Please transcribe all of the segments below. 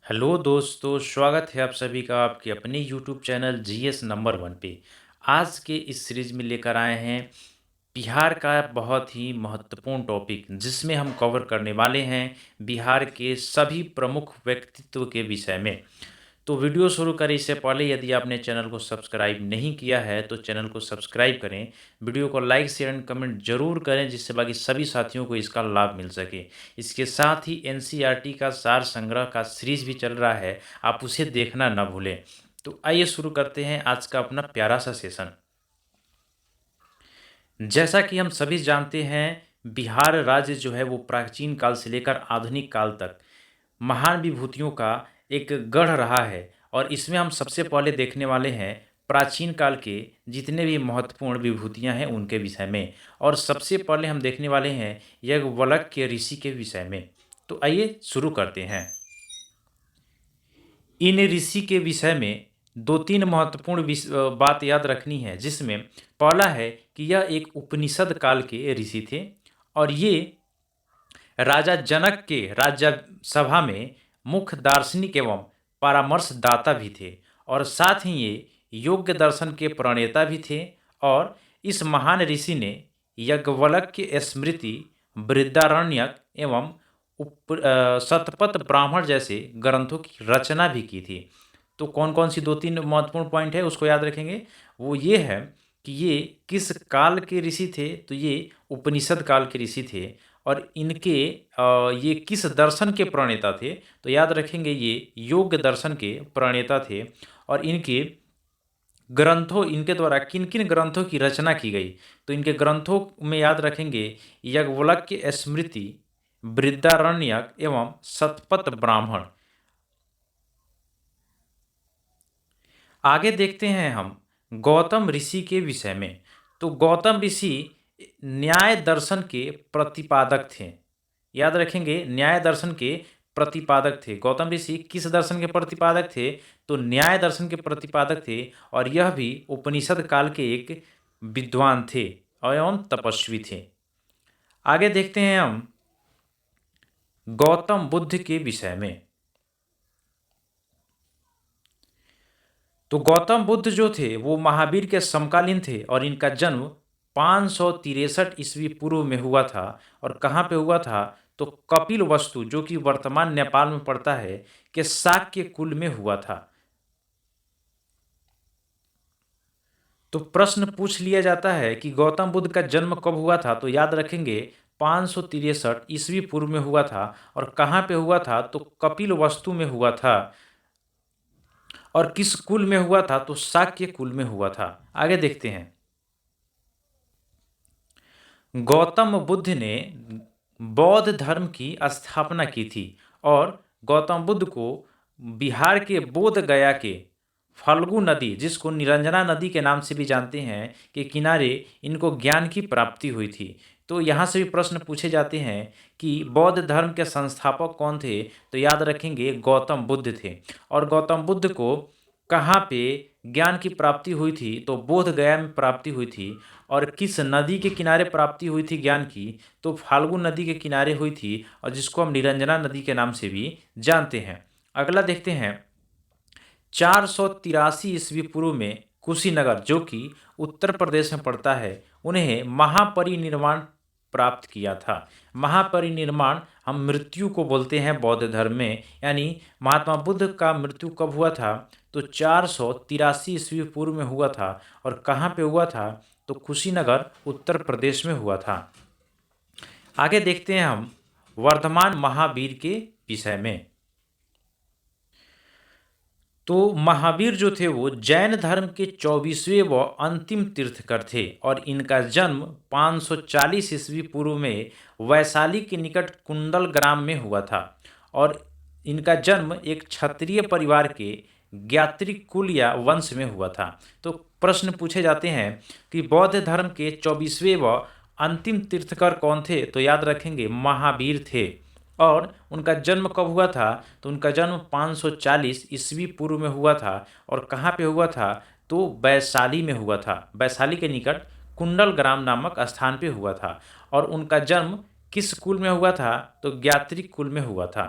Hello दोस्तों, स्वागत है आप सभी का आपके अपने YouTube channel GS number one पे। आज के इस सीरीज में लेकर आए हैं बिहार का बहुत ही महत्वपूर्ण टॉपिक, जिसमें हम कवर करने वाले हैं बिहार के सभी प्रमुख व्यक्तित्व के विषय में। तो वीडियो शुरू करें इससे पहले यदि आपने चैनल को सब्सक्राइब नहीं किया है तो चैनल को सब्सक्राइब करें, वीडियो को लाइक शेयर एंड कमेंट जरूर करें, जिससे बाकी सभी साथियों को इसका लाभ मिल सके। इसके साथ ही एनसीईआरटी का सार संग्रह का सीरीज भी चल रहा है, आप उसे देखना न भूलें। तो आइए शुरू करते हैं आज का अपना प्यारा सा सेशन। जैसा कि हम सभी जानते हैं, बिहार राज्य जो है वो प्राचीन काल से लेकर आधुनिक काल तक महान विभूतियों का एक गढ़ रहा है। और इसमें हम सबसे पहले देखने वाले हैं प्राचीन काल के जितने भी महत्वपूर्ण विभूतियां हैं उनके विषय में। और सबसे पहले हम देखने वाले हैं याज्ञवल्क्य के ऋषि के विषय में। तो आइए शुरू करते हैं। इन ऋषि के विषय में दो तीन महत्वपूर्ण बात याद रखनी है, जिसमें पहला है कि यह एक उपनिषद काल के ऋषि थे और ये राजा जनक के राज्यसभा में मुख्य दार्शनिक एवं परामर्शदाता भी थे, और साथ ही ये योग्य दर्शन के प्रणेता भी थे। और इस महान ऋषि ने याज्ञवल्क्य स्मृति, बृहदारण्यक एवं शतपथ ब्राह्मण जैसे ग्रंथों की रचना भी की थी। तो कौन कौन सी दो तीन महत्वपूर्ण पॉइंट है उसको याद रखेंगे। वो ये है कि ये किस काल के ऋषि थे, तो ये उपनिषद काल के ऋषि थे। और इनके ये किस दर्शन के प्रणेता थे, तो याद रखेंगे ये योग दर्शन के प्रणेता थे। और इनके ग्रंथों, इनके द्वारा किन किन ग्रंथों की रचना की गई, तो इनके ग्रंथों में याद रखेंगे याज्ञवल्क्य स्मृति, बृहदारण्यक एवं शतपथ ब्राह्मण। आगे देखते हैं हम गौतम ऋषि के विषय में। तो गौतम ऋषि न्याय दर्शन के प्रतिपादक थे। याद रखेंगे न्याय दर्शन के प्रतिपादक थे। गौतम ऋषि किस दर्शन के प्रतिपादक थे, तो न्याय दर्शन के प्रतिपादक थे। और यह भी उपनिषद काल के एक विद्वान थे एवं तपस्वी थे। आगे देखते हैं हम गौतम बुद्ध के विषय में। तो गौतम बुद्ध जो थे वो महावीर के समकालीन थे और इनका जन्म 563 ईस्वी पूर्व में हुआ था। और कहाँ पे हुआ था, तो कपिल वस्तु जो कि वर्तमान नेपाल में पड़ता है के शाक्य कुल में हुआ था। तो प्रश्न पूछ लिया जाता है कि गौतम बुद्ध का जन्म कब हुआ था, तो याद रखेंगे 563 ईस्वी पूर्व में हुआ था। और कहाँ पे हुआ था, तो कपिल वस्तु में हुआ था। और किस कुल में हुआ था, तो शाक्य कुल में हुआ था। आगे देखते हैं गौतम बुद्ध ने बौद्ध धर्म की स्थापना की थी। और गौतम बुद्ध को बिहार के बोध गया के फल्गु नदी, जिसको निरंजना नदी के नाम से भी जानते हैं, के किनारे इनको ज्ञान की प्राप्ति हुई थी। तो यहाँ से भी प्रश्न पूछे जाते हैं कि बौद्ध धर्म के संस्थापक कौन थे, तो याद रखेंगे गौतम बुद्ध थे। और गौतम बुद्ध को कहाँ पे ज्ञान की प्राप्ति हुई थी, तो बोध गया में प्राप्ति हुई थी। और किस नदी के किनारे प्राप्ति हुई थी ज्ञान की, तो फाल्गु नदी के किनारे हुई थी, और जिसको हम निरंजना नदी के नाम से भी जानते हैं। अगला देखते हैं 483 ईस्वी पूर्व में कुशीनगर, जो कि उत्तर प्रदेश में पड़ता है, उन्हें महापरिनिर्वाण प्राप्त किया था। महापरिनिर्वाण हम मृत्यु को बोलते हैं बौद्ध धर्म में। यानी महात्मा बुद्ध का मृत्यु कब हुआ था, तो 483 ईस्वी पूर्व में हुआ था। और कहाँ पे हुआ था, तो कुशीनगर उत्तर प्रदेश में हुआ था। आगे देखते हैं हम वर्धमान महावीर के विषय में। तो महावीर जो थे वो जैन धर्म के 24वें व अंतिम तीर्थकर थे। और इनका जन्म 540 ईस्वी पूर्व में वैशाली के निकट कुंडल ग्राम में हुआ था। और इनका जन्म एक क्षत्रिय परिवार के ज्ञात्रिक कुल या वंश में हुआ था। तो प्रश्न पूछे जाते हैं कि बौद्ध धर्म के 24वें व अंतिम तीर्थकर कौन थे, तो याद रखेंगे महावीर थे। और उनका जन्म कब हुआ था, तो उनका जन्म 540 ईस्वी पूर्व में हुआ था। और कहाँ पे हुआ था, तो वैशाली में हुआ था। वैशाली के निकट कुंडल ग्राम नामक स्थान पे हुआ था। और उनका जन्म किस कुल में हुआ था, तो ज्ञात्रिक कुल में हुआ था।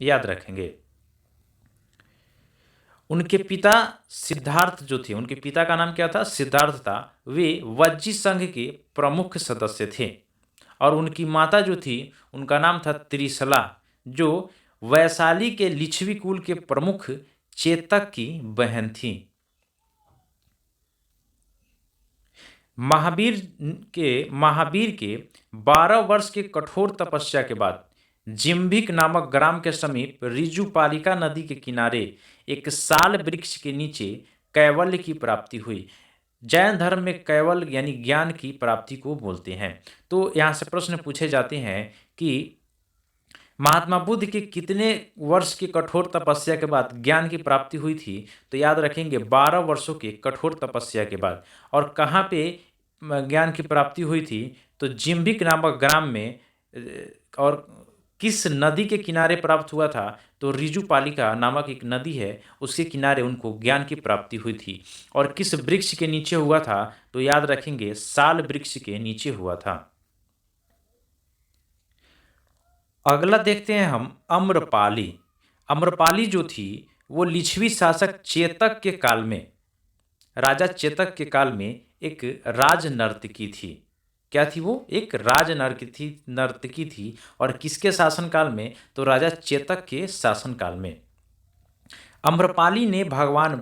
याद रखेंगे। उनके पिता सिद्धार्थ जो थे, उनके पिता का नाम क्या था? सिद्धार्थ था। वे वज्जी संघ के प्रमुख सदस्य थे। और उनकी माता जो थी, उनका नाम था त्रिशला, जो वैशाली के लिच्छवी कुल के प्रमुख चेतक की बहन थी। महावीर के 12 वर्ष के कठोर तपस्या के बाद जिम्भिक नामक ग्राम के समीप रिजुपालिका नदी के किनारे एक साल वृक्ष के नीचे कैवल्य की प्राप्ति हुई। जैन धर्म में कैवल्य यानी ज्ञान की प्राप्ति को बोलते हैं। तो यहाँ से प्रश्न पूछे जाते हैं कि महात्मा बुद्ध के कितने वर्ष की कठोर तपस्या के बाद ज्ञान की प्राप्ति हुई थी? तो याद रखेंगे 12 वर्षों के कठोर तपस्या के बाद। और कहाँ पे ज्ञान की प्राप्ति हुई थी? तो जिम्भिक नामक ग्राम में। और किस नदी के किनारे प्राप्त हुआ था? तो रिजुपालिका नामक एक नदी है, उसके किनारे उनको ज्ञान की प्राप्ति हुई थी। और किस वृक्ष के नीचे हुआ था? तो याद रखेंगे साल वृक्ष के नीचे हुआ था। अगला देखते हैं हम अम्रपाली। अम्रपाली जो थी वो लिच्छवी शासक चेतक के काल में, राजा चेतक के काल में एक राज नर्तकी थी। क्या थी वो? एक राज नर्तकी थी। और किसके शासनकाल में? तो राजा चेतक के शासनकाल में। अम्रपाली ने भगवान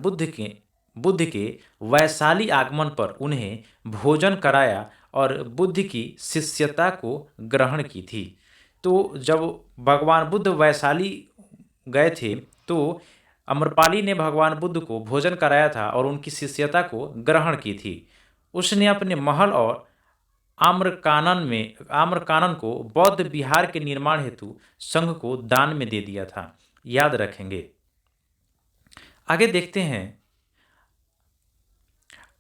बुद्ध के वैशाली आगमन पर उन्हें भोजन कराया और बुद्ध की शिष्यता को ग्रहण की थी। तो जब भगवान बुद्ध वैशाली गए थे तो अम्रपाली ने भगवान बुद्ध को भोजन कराया था और उनकी शिष्यता को ग्रहण की थी। उसने अपने महल और आम्रकानन को बौद्ध विहार के निर्माण हेतु संघ को दान में दे दिया था। याद रखेंगे। आगे देखते हैं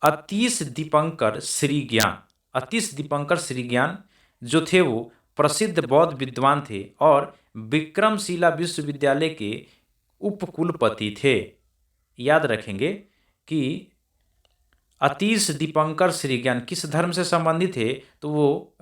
अतीश दीपंकर श्रीज्ञान। अतीश दीपंकर श्रीज्ञान जो थे वो प्रसिद्ध बौद्ध विद्वान थे और विक्रमशिला विश्वविद्यालय के उपकुलपति थे। याद रखेंगे कि अतीश दीपंकर श्रीज्ञान किस धर्म से संबंधित थे? तो वो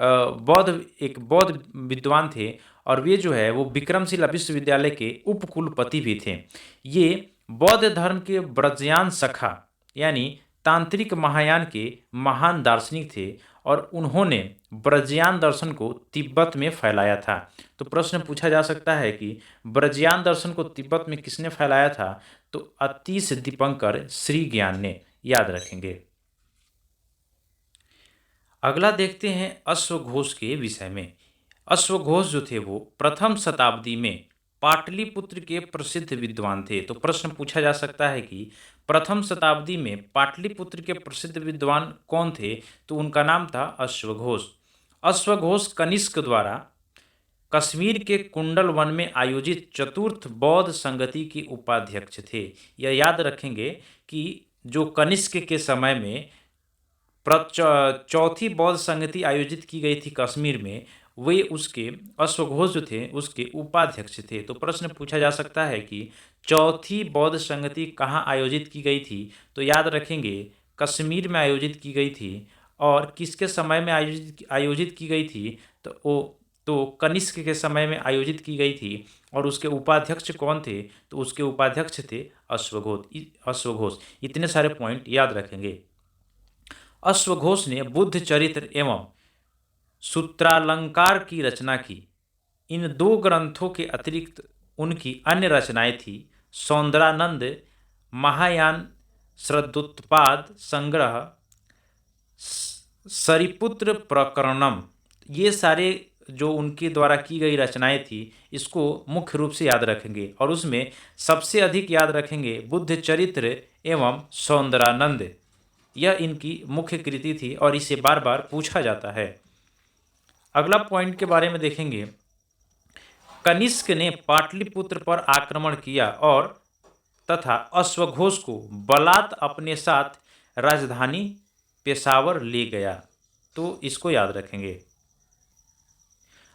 एक बौद्ध विद्वान थे और वे जो है वो विक्रमशिला विश्वविद्यालय के उपकुलपति भी थे। ये बौद्ध धर्म के ब्रजयान शाखा यानी तांत्रिक महायान के महान दार्शनिक थे और उन्होंने ब्रजयान दर्शन को तिब्बत में फैलाया था। तो प्रश्न पूछा जा सकता है कि ब्रजयान दर्शन को तिब्बत में किसने फैलाया था? तो अतीश दीपंकर श्रीज्ञान ने। याद रखेंगे। अगला देखते हैं अश्वघोष के विषय में। अश्वघोष जो थे वो प्रथम शताब्दी में पाटलिपुत्र के प्रसिद्ध विद्वान थे। तो प्रश्न पूछा जा सकता है कि प्रथम शताब्दी में पाटलिपुत्र के प्रसिद्ध विद्वान कौन थे? तो उनका नाम था अश्वघोष। अश्वघोष कनिष्क द्वारा कश्मीर के कुंडल वन में आयोजित चतुर्थ बौद्ध संगति के उपाध्यक्ष थे। यह याद रखेंगे कि जो कनिष्क के समय में चौथी बौद्ध संगति आयोजित की गई थी कश्मीर में, वे उसके अश्वघोष जो थे उसके उपाध्यक्ष थे। तो प्रश्न पूछा जा सकता है कि चौथी बौद्ध संगति कहाँ आयोजित की गई थी? तो याद रखेंगे कश्मीर में आयोजित की गई थी। और किसके समय में आयोजित की गई थी? तो कनिष्क के समय में आयोजित की गई थी। और उसके उपाध्यक्ष कौन थे? तो उसके उपाध्यक्ष थे अश्वघोष। इतने सारे पॉइंट याद रखेंगे। अश्वघोष ने बुद्ध चरित्र एवं सूत्रालंकार की रचना की। इन 2 ग्रंथों के अतिरिक्त उनकी अन्य रचनाएं थी सौंदरानंद, महायान श्रद्धोत्पाद संग्रह, सरिपुत्र प्रकरणम। ये सारे जो उनके द्वारा की गई रचनाएं थी इसको मुख्य रूप से याद रखेंगे। और उसमें सबसे अधिक याद रखेंगे बुद्ध चरित्र एवं सौंदरानंद। यह इनकी मुख्य कृति थी और इसे बार बार पूछा जाता है। अगला पॉइंट के बारे में देखेंगे। कनिष्क ने पाटलिपुत्र पर आक्रमण किया और तथा अश्वघोष को बलात् अपने साथ राजधानी पेशावर ले गया। तो इसको याद रखेंगे।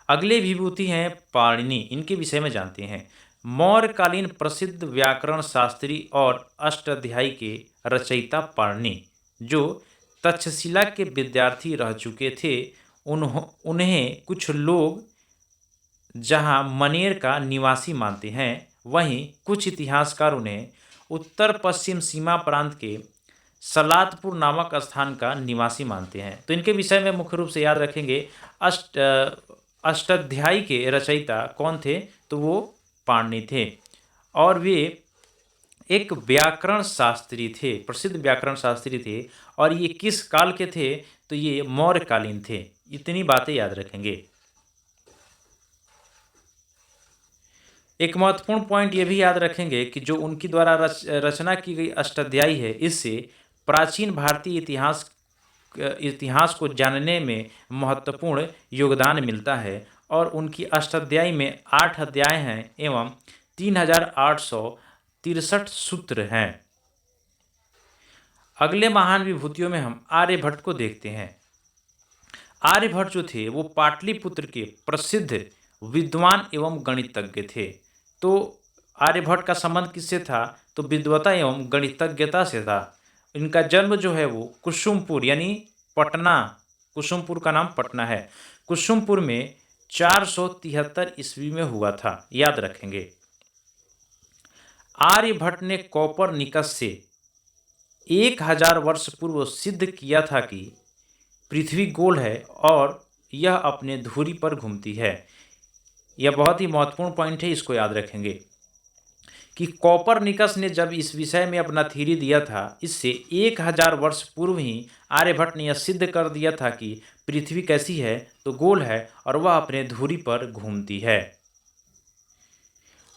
अगले विभूति हैं पाणिनि। इनके विषय में जानते हैं। मौर्यकालीन प्रसिद्ध व्याकरण शास्त्री और अष्टाध्यायी के रचयिता पाणिनि जो तक्षशिला के विद्यार्थी रह चुके थे। उन्हें कुछ लोग जहां मनेर का निवासी मानते हैं, वहीं कुछ इतिहासकार उन्हें उत्तर पश्चिम सीमा प्रांत के सलातपुर नामक स्थान का निवासी मानते हैं। तो इनके विषय में मुख्य रूप से याद रखेंगे, अष्टाध्यायी के रचयिता कौन थे, तो वो पाणिनि थे और वे एक व्याकरण शास्त्री थे, प्रसिद्ध व्याकरण शास्त्री थे। और ये किस काल के थे, तो ये मौर्यकालीन थे। इतनी बातें याद रखेंगे। एक महत्वपूर्ण पॉइंट ये भी याद रखेंगे कि जो उनकी द्वारा रचना की गई अष्टाध्यायी है, इससे प्राचीन भारतीय इतिहास को जानने में महत्वपूर्ण योगदान मिलता है। और उनकी अष्टाध्यायी में 8 अध्याय हैं एवं 3863 सूत्र हैं। अगले महान विभूतियों में हम आर्यभट्ट को देखते हैं। आर्यभट्ट जो थे वो पाटलिपुत्र के प्रसिद्ध विद्वान एवं गणितज्ञ थे। तो आर्यभट्ट का संबंध किससे था, तो विद्वता एवं गणितज्ञता से था। इनका जन्म जो है वो कुसुमपुर यानी पटना, कुसुमपुर का नाम पटना है, कुसुमपुर में 473 ईस्वी में हुआ था, याद रखेंगे। आर्यभट्ट ने कोपरनिकस से 1000 वर्ष पूर्व सिद्ध किया था कि पृथ्वी गोल है और यह अपने धुरी पर घूमती है। यह बहुत ही महत्वपूर्ण पॉइंट है, इसको याद रखेंगे कि कोपरनिकस ने जब इस विषय में अपना थ्योरी दिया था, इससे 1000 वर्ष पूर्व ही आर्यभट्ट ने यह सिद्ध कर दिया था कि पृथ्वी कैसी है, तो गोल है और वह अपने धुरी पर घूमती है।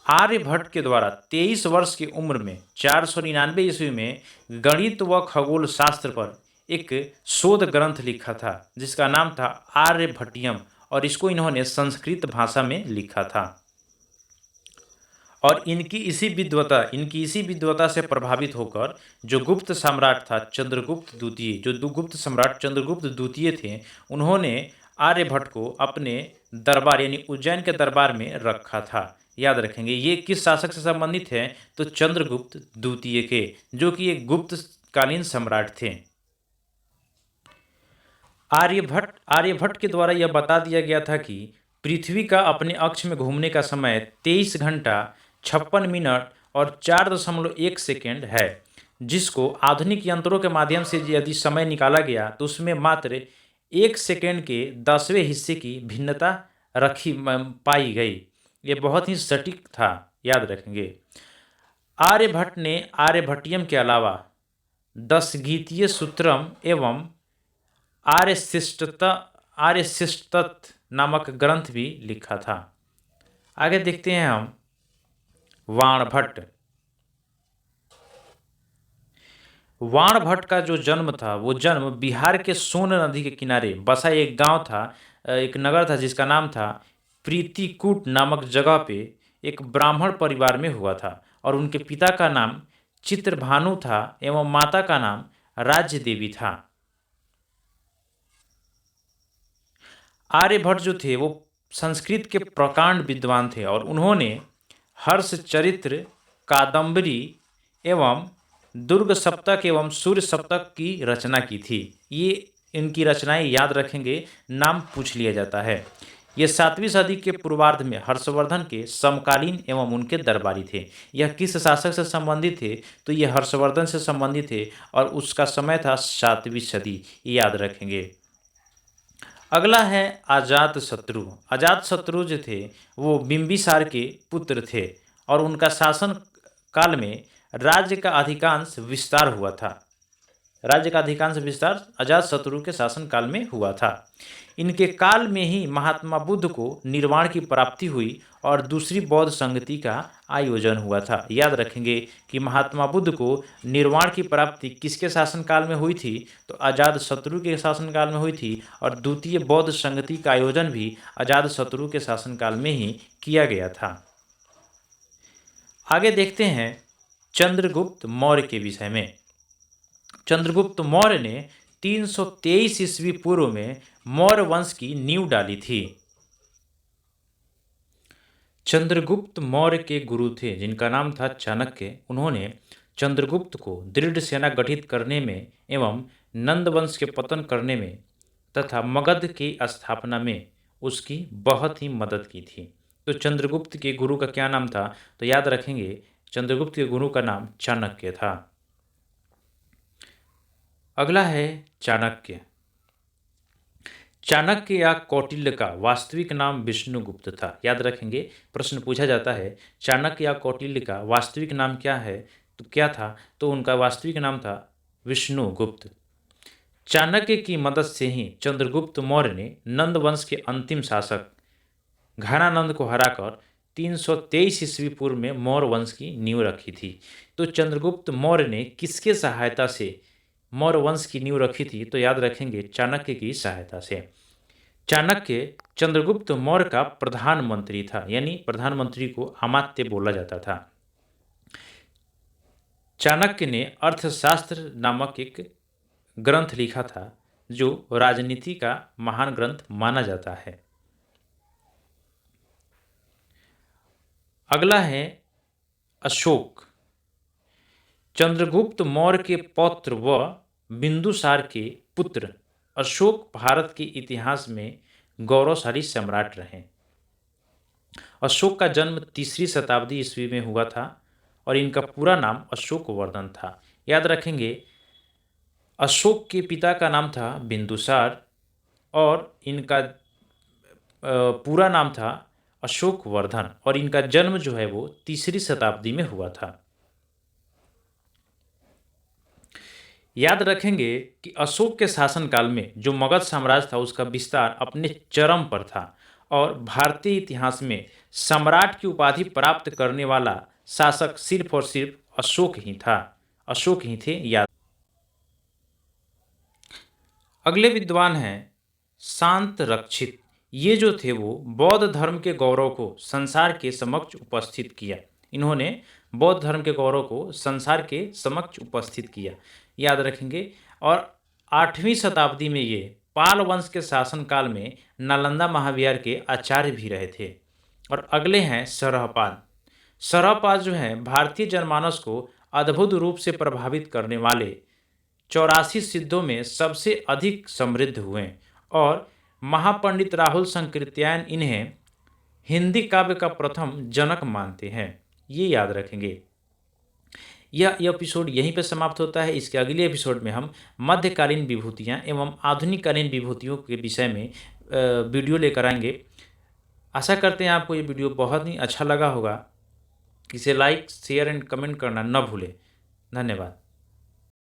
आर्यभट्ट के द्वारा 23 वर्ष की उम्र में 499 ईस्वी में गणित व खगोल शास्त्र पर एक शोध ग्रंथ लिखा था, जिसका नाम था आर्यभट्टियम, और इसको इन्होंने संस्कृत भाषा में लिखा था। और इनकी इसी विद्वता से प्रभावित होकर जो गुप्त सम्राट था चंद्रगुप्त द्वितीय, जो गुप्त सम्राट चंद्रगुप्त द्वितीय थे, उन्होंने आर्यभट्ट को अपने दरबार यानी उज्जैन के दरबार में रखा था। याद रखेंगे ये किस शासक से संबंधित है, तो चंद्रगुप्त द्वितीय के, जो कि एक गुप्त कालीन सम्राट थे। आर्यभट्ट के द्वारा यह बता दिया गया था कि पृथ्वी का अपने अक्ष में घूमने का समय 23 घंटा 56 मिनट और 4.1 सेकेंड है, जिसको आधुनिक यंत्रों के माध्यम से यदि समय निकाला गया तो उसमें मात्र 1 सेकेंड के 10वें हिस्से की भिन्नता पाई गई। ये बहुत ही सटीक था, याद रखेंगे। आर्यभट्ट ने आर्यभट्टियम के अलावा 10 गीतीय सूत्रम एवं आर्यशिष्टतत्व नामक ग्रंथ भी लिखा था। आगे देखते हैं हम वाणभट्ट। वाणभट्ट का जो जन्म था वो जन्म बिहार के सोन नदी के किनारे बसा एक गांव था, एक नगर था जिसका नाम था प्रीतिकूट नामक जगह पे एक ब्राह्मण परिवार में हुआ था। और उनके पिता का नाम चित्रभानु था एवं माता का नाम राज्य देवी था। आर्यभट्ट जो थे वो संस्कृत के प्रकांड विद्वान थे और उन्होंने हर्ष चरित्र, कादम्बरी एवं दुर्ग सप्तक एवं सूर्य सप्तक की रचना की थी। ये इनकी रचनाएं याद रखेंगे, नाम पूछ लिया जाता है। ये 7वीं सदी के पूर्वार्ध में हर्षवर्धन के समकालीन एवं उनके दरबारी थे। यह किस शासक से संबंधित थे, तो ये हर्षवर्धन से संबंधित थे और उसका समय था 7वीं सदी, याद रखेंगे। अगला है अजातशत्रु। अजातशत्रु जो थे वो बिंबिसार के पुत्र थे और उनका शासन काल में राज्य का अधिकांश विस्तार हुआ था। राज्य का अधिकांश विस्तार अजातशत्रु के शासन काल में हुआ था। इनके काल में ही महात्मा बुद्ध को निर्वाण की प्राप्ति हुई और दूसरी बौद्ध संगति का आयोजन हुआ था। याद रखेंगे कि महात्मा बुद्ध को निर्वाण की प्राप्ति किसके शासनकाल में हुई थी, तो अजातशत्रु के शासनकाल में हुई थी और द्वितीय बौद्ध संगति का आयोजन भी अजातशत्रु के शासनकाल में ही किया गया था। आगे देखते हैं चंद्रगुप्त मौर्य के विषय में। चंद्रगुप्त मौर्य ने 323 ईस्वी पूर्व में मौर्य वंश की नींव डाली थी। चंद्रगुप्त मौर्य के गुरु थे जिनका नाम था चाणक्य। उन्होंने चंद्रगुप्त को दृढ़ सेना गठित करने में एवं नंद वंश के पतन करने में तथा मगध की स्थापना में उसकी बहुत ही मदद की थी। तो चंद्रगुप्त के गुरु का क्या नाम था, तो याद रखेंगे चंद्रगुप्त के गुरु का नाम चाणक्य था। अगला है चाणक्य। चाणक्य या कौटिल्य का वास्तविक नाम विष्णुगुप्त था। याद रखेंगे, प्रश्न पूछा जाता है चाणक्य या कौटिल्य का वास्तविक नाम क्या है, तो क्या था, तो उनका वास्तविक नाम था विष्णुगुप्त। चाणक्य की मदद से ही चंद्रगुप्त मौर्य ने नंद वंश के अंतिम शासक घनानंद को हराकर 323 ईस्वी पूर्व में मौर्य वंश की नींव रखी थी। तो चंद्रगुप्त मौर्य ने किसके सहायता से मौर्य वंश की नींव रखी थी, तो याद रखेंगे चाणक्य की सहायता से। चाणक्य चंद्रगुप्त मौर्य का प्रधानमंत्री था, यानी प्रधानमंत्री को अमात्य बोला जाता था। चाणक्य ने अर्थशास्त्र नामक एक ग्रंथ लिखा था जो राजनीति का महान ग्रंथ माना जाता है। अगला है अशोक। चंद्रगुप्त मौर्य के पौत्र व बिंदुसार के पुत्र अशोक भारत के इतिहास में गौरवशाली सम्राट रहे। अशोक का जन्म 3री शताब्दी ईस्वी में हुआ था और इनका पूरा नाम अशोक वर्धन था। याद रखेंगे, अशोक के पिता का नाम था बिंदुसार और इनका पूरा नाम था अशोक वर्धन और इनका जन्म जो है वो 3री शताब्दी में हुआ था। याद रखेंगे कि अशोक के शासनकाल में जो मगध साम्राज्य था उसका विस्तार अपने चरम पर था और भारतीय इतिहास में सम्राट की उपाधि प्राप्त करने वाला शासक सिर्फ और सिर्फ अशोक ही था, अशोक ही थे। याद। अगले विद्वान हैं शांत रक्षित। ये जो थे वो बौद्ध धर्म के गौरव को संसार के समक्ष उपस्थित किया। इन्होंने बौद्ध धर्म के गौरव को संसार के समक्ष उपस्थित किया। याद रखेंगे, और 8वीं शताब्दी में ये पाल वंश के शासनकाल में नालंदा महाविहार के आचार्य भी रहे थे। और अगले हैं सरहपाद। सरहपाद जो हैं भारतीय जनमानस को अद्भुत रूप से प्रभावित करने वाले 84 सिद्धों में सबसे अधिक समृद्ध हुए और महापंडित राहुल संकृत्यायन इन्हें हिंदी काव्य का प्रथम जनक मानते हैं। ये याद रखेंगे। यह एपिसोड यहीं पर समाप्त होता है। इसके अगले एपिसोड में हम मध्यकालीन विभूतियाँ एवं आधुनिक कालीन विभूतियों के विषय में वीडियो लेकर आएंगे। आशा करते हैं आपको ये वीडियो बहुत ही अच्छा लगा होगा। इसे लाइक, शेयर एंड कमेंट करना न भूलें। धन्यवाद।